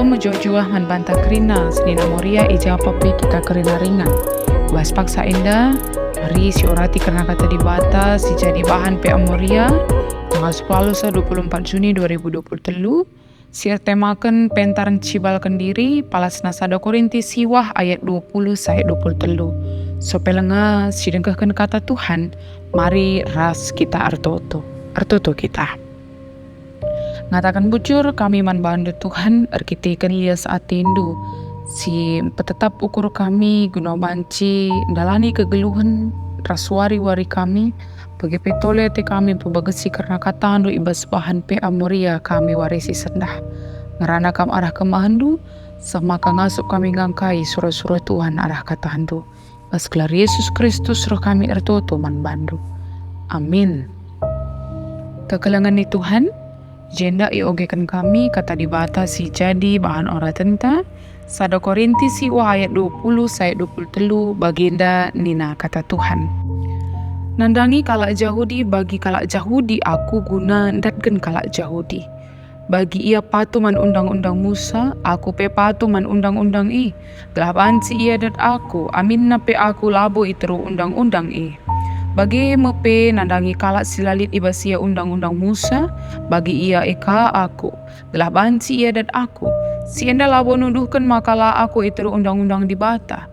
mojojua man banta kerina senina moria ija pape kita kerina ringan. Bas paksa enda, mari si orati karena kata di bata si jadi bahan pe amoria tanggal 10 24 Juni 2023 si temakan pentaran cibalkan diri palas nasada Korinti siwah ayat 20-23. So pelenga si dengkahkan kata Tuhan, mari ras kita artoto kita. Ngatakan bujur kami man bandu Tuhan arkitekan ia saat tindu si petetap ukur kami guna banci dalani kegeluhan raswari-wari kami bagi petole te kami pebagesi karena katandu ibas bahan pe amoria kami warisi sendah ngerana kam arah kemahandu sama ngasup kami ngangkai surah-surah Tuhan arah katahandu bas gelar Yesus Kristus roh kami ertoto man bandu. Amin. Kekelangan ni Tuhan jenda iogekan kami kata dibatasi jadi bahan ora tenta sada Korinti siwa ayat 20-23 baginda nina kata Tuhan. Nandangi kalak Yahudi bagi kalak Yahudi aku guna datkan kalak Yahudi. Bagi ia patu man undang-undang Musa, aku pe patu man undang-undang i. Gelaban si ia dat aku, amin na pe aku labo iteru undang-undang i. Bagi mepe nandangi kalak silalit ibasia undang-undang Musa, bagi ia eka aku. Gelaban si ia dat aku, si enda labo nuduhkan makalah aku iteru undang-undang di bata.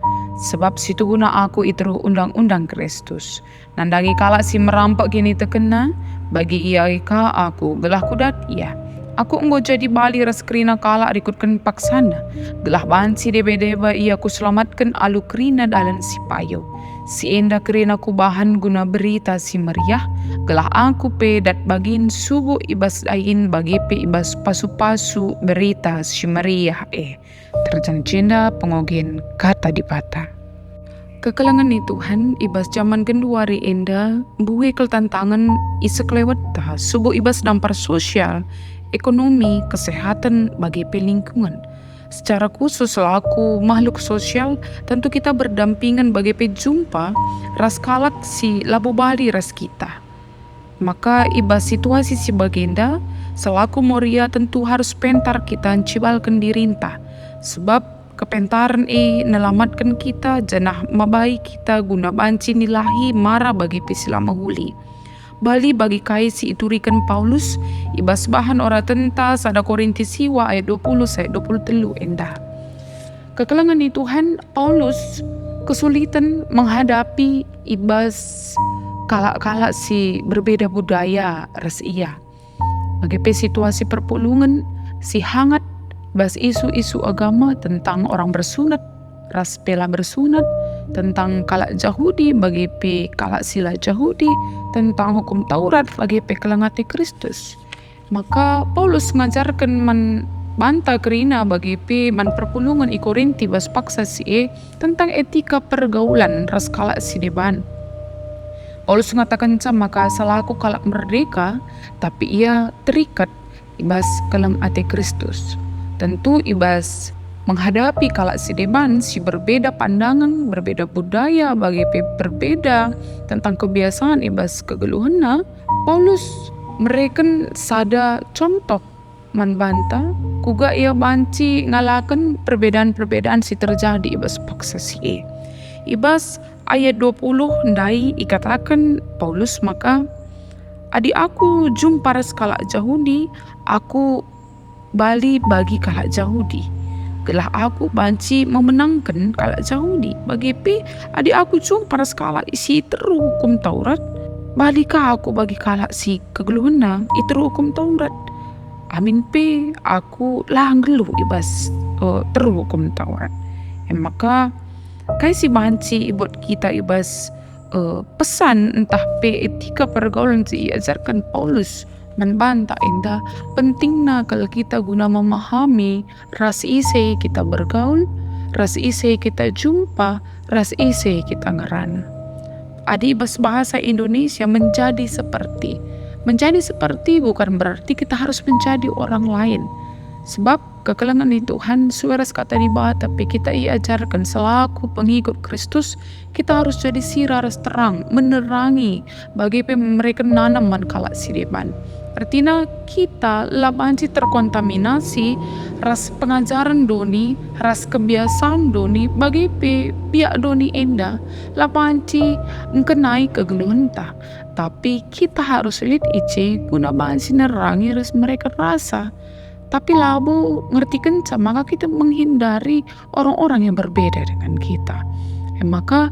Sebab situ guna aku iteru undang-undang Kristus. Nandangi kalak si merampak gini terkena, bagi ia eka aku, gelah kudat ia. Aku enggo jadi bali raskrina kalak rikutkan paksana. Gelah bansi debe-deba ia ku selamatkan alu kerina dalam si payo. Si enda kerina ku bahan guna berita si meriah. Gelah aku pe dat bagin subuh ibas dain bagi pe ibas pasu-pasu berita si meriah terjang-jenda pengogen kata di bata. Kekelangan ni Tuhan ibas zaman genduari enda buwe kel tantangan isek lewat subuh ibas dampar sosial, ekonomi, kesehatan bagi lingkungan. Secara khusus selaku makhluk sosial tentu kita berdampingan bagi jumpa ras kalak si labo bali ras kita. Maka ibas situasi si bagenda selaku moria tentu harus pentar kita cibalkan dirinta. Sebab kepentaran nelamatkan kita janah mabai kita guna banci nilahi mara bagi pisilama huli. Bali bagi kai si iturikan Paulus ibas bahan ora tenta sada Korinti siwa ayat 20-23 endah. Kekelangan ni Tuhan Paulus kesulitan menghadapi ibas kalak-kalak si berbeda budaya ras ia. Bagi situasi perpulungan si hangat bas isu-isu agama tentang orang bersunat, ras pela bersunat, tentang kalak Yahudi bagi pe kalak sila Yahudi, tentang hukum Taurat bagi pe kelangati Kristus. Maka Paulus mengajarkan man banta kerina bagi pe man perpulungan i Korinti bas paksa si tentang etika pergaulan ras kalak si deban. Paulus mengatakan maka selaku kalak merdeka tapi ia terikat ibas kelam ate Kristus. Tentu ibas menghadapi kalak si deban si berbeda pandangan, berbeda budaya, bagi berbeda tentang kebiasaan ibas kegeluhana. Paulus mereken sada contoh manbanta kuga ia banci ngalakan perbedaan-perbedaan si terjadi ibas paksa si ibas ayat 20 ndai ikatakan Paulus maka adik aku jumpa ras kalak Yahudi aku bali bagi kalak Yahudi. Gelah aku banci memenangkan kalak Yahudi. Bagi pe adik aku jumpa ras kalak isi teru hukum Taurat. Bali ka aku bagi kalak si kegeluhana iteru hukum Taurat. Amin pe aku lah geluh ibas teru hukum Taurat. Maka kai si banci ibut kita ibas pesan entah pe etika pergaulan si ajarkan Paulus membantah indah pentingna kalau kita guna memahami ras ise kita bergaul, ras ise kita jumpa, ras ise kita ngeran. Adi bahasa Indonesia menjadi seperti bukan berarti kita harus menjadi orang lain. Sebab kekelangan di Tuhan suara kata di bawah tapi kita iajarkan selaku pengikut Kristus kita harus jadi siraras terang menerangi bagi mereka nanaman kalak sideban. Artinya kita labanci terkontaminasi ras pengajaran doni, ras kebiasaan doni bagi pihak doni enda labanci mengenai kegeluhan ta. Tapi kita harus lihat ice guna bansi nerangi ras mereka rasa. Tapi labu ngerti kenca, maka kita menghindari orang-orang yang berbeda dengan kita. Maka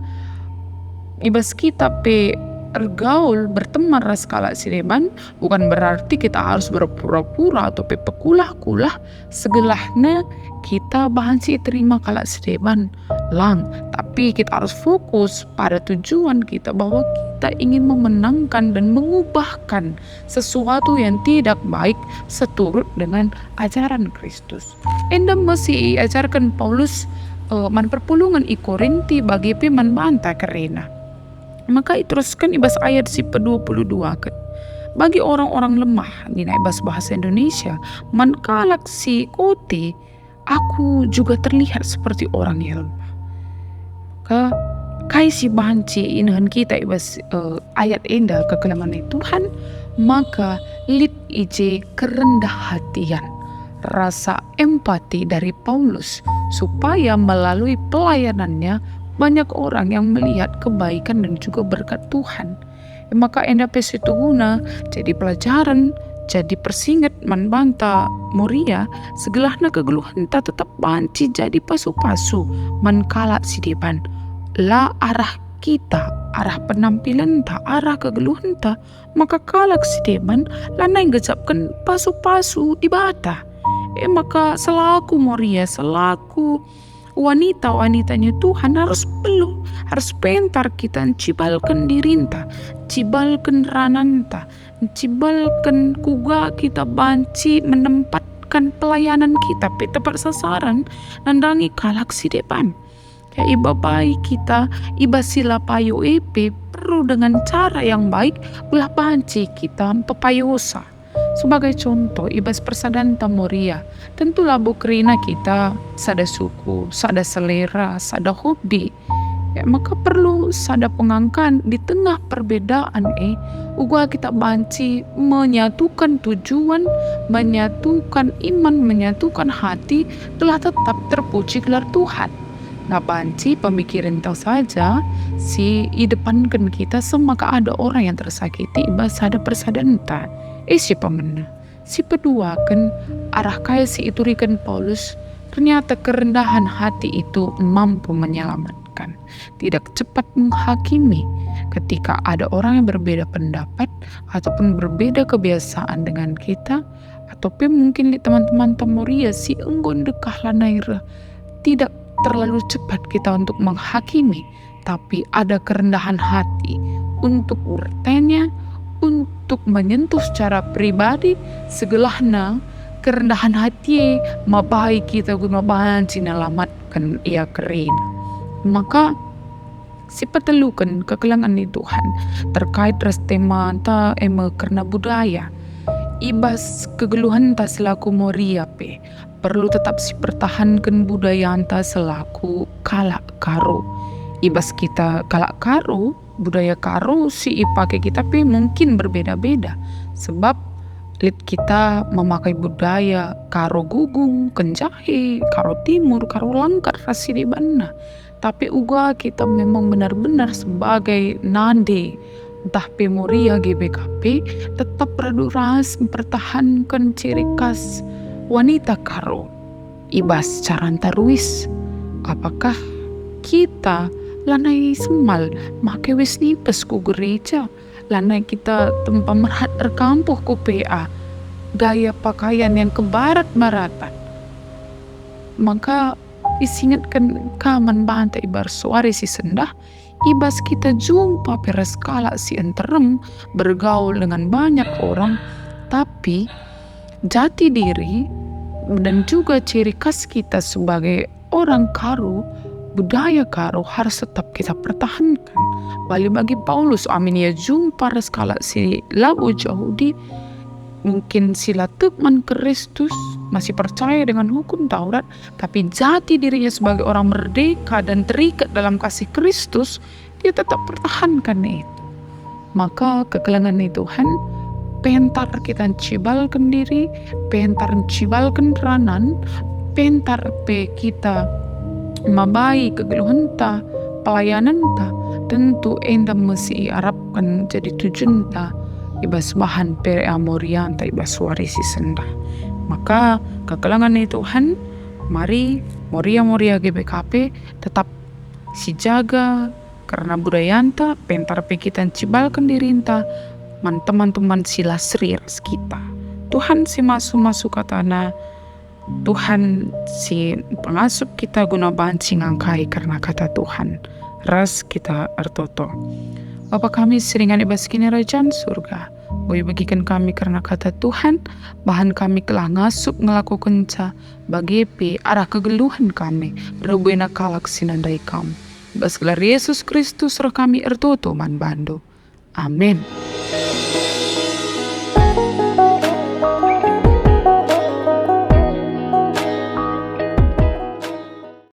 ibas kita bergaul berteman ras kalak sideban bukan berarti kita harus berpura-pura atau pekulah-kulah segelahnya kita bahan si terima kalak sideban lang, tapi kita harus fokus pada tujuan kita bahwa kita ingin memenangkan dan mengubahkan sesuatu yang tidak baik seturut dengan ajaran Kristus. Enda masih ajarkan Paulus man perpulungan i Korinti bagi man banta kerena. Maka teruskan ibas ayat si ke-22 kan. Bagi orang-orang lemah di ibas bahasa Indonesia, man kalak si kote, aku juga terlihat seperti orang yang lemah. Kai si banci inahan kita ibas ayat indah kekelaman Tuhan, maka lit ije kerendah hatian, rasa empati dari Paulus supaya melalui pelayanannya banyak orang yang melihat kebaikan dan juga berkat Tuhan. Maka enda itu guna jadi pelajaran, jadi persingat man banta Moria segelahna kegeluhan ta tetap banci jadi pasu-pasu man kalak si depan. La arah kita, arah penampilan ta, arah kegeluhan ta, maka kalak si depan lanai gejapkan pasu-pasu di bata. Maka selaku Moria, selaku wanita-wanitanya Tuhan harus pentar kita cibalkan dirinta, cibalkan rananta, cibalkan kuga kita banci menempatkan pelayanan kita tepat sasaran nandangi kalak si depan. Ya iba baik kita, iba sila payo perlu dengan cara yang baik belah banci kita pepayosa. Sebagai contoh, ibas persadaran Moria, tentu labu kerina kita sada suku, sada selera, sada hobi. Ya, maka perlu sada pengangkan di tengah perbedaan uga kita banci menyatukan tujuan, menyatukan iman, menyatukan hati, telah tetap terpuji gelar Tuhan. Nah banci pemikiran tahu saja si i depankan kita semaka ada orang yang tersakiti ibas sada persadaran ta. Si pemena, si kedua kan arah kaya si itu rikan Paulus, ternyata kerendahan hati itu mampu menyelamatkan, tidak cepat menghakimi ketika ada orang yang berbeda pendapat ataupun berbeda kebiasaan dengan kita, ataupun mungkin teman-teman Moria si enggon dekah lanaira, tidak terlalu cepat kita untuk menghakimi, tapi ada kerendahan hati untuk bertanya, untuk menyentuh secara pribadi segelahna kerendahan hati mabai kita guna bahan sinalamatkan ia keren. Maka sifat telukan kekelangan di Tuhan terkait ras tema ta karena budaya ibas kegeluhan ta selaku Moria perlu tetap si pertahankan budaya anta selaku kalak karo. Ibas kita kalak karo, budaya karo si ipake kita mungkin berbeda-beda. Sebab kita memakai budaya karo gugung, kenjahe, karo timur, karo langkat rasi di bana. Tapi uga kita memang benar-benar sebagai nade entah Moria GBKP tetap ras mempertahankan ciri khas wanita karo. Ibas caranta ruis. Apakah kita lanai semal make wis nipes ku gereja, lanai kita tempat merhat terkampuh ku PA, gaya pakaian yang kebarat-baratan, maka isingatkan kaman bantai bar suari si sendah ibas kita jumpa peres kala si enterem bergaul dengan banyak orang, tapi jati diri dan juga ciri khas kita sebagai orang karo, budaya karo harus tetap kita pertahankan. Bagi Paulus amin ya jumpa reskala si labu Yahudi mungkin sila teman Kristus masih percaya dengan hukum Taurat, tapi jati dirinya sebagai orang merdeka dan terikat dalam kasih Kristus dia tetap pertahankan itu. Maka kekelangan Tuhan pentar kita cibalkan diri, pentar cibalkan ranan, pentar pe kita mabai kegeluhan ta, pelayanan ta, tentu enda mesti harapkan jadi tujuan ta ibas bahan pere amoria ta ibas warisi senda. Maka kekelangan Tuhan, mari Moria GBKP tetap si jaga karena budayanta pentar pe kita cibalkan dirinta man teman-teman sila ras kita. Tuhan si masuk katana, Tuhan si pengasup kita guna bahan si ngangkai karena kata Tuhan. Ras kita ertoto. Bapa kami seringan ibas kini rajaan surga. Boy bagikan kami karena kata Tuhan, bahan kami kelah ngasup ngelakukan ca, bagi arah kegeluhan kami, rebuena kalak sinandai kamu. Bas gelar Yesus Kristus roh kami ertoto man bando. Amin.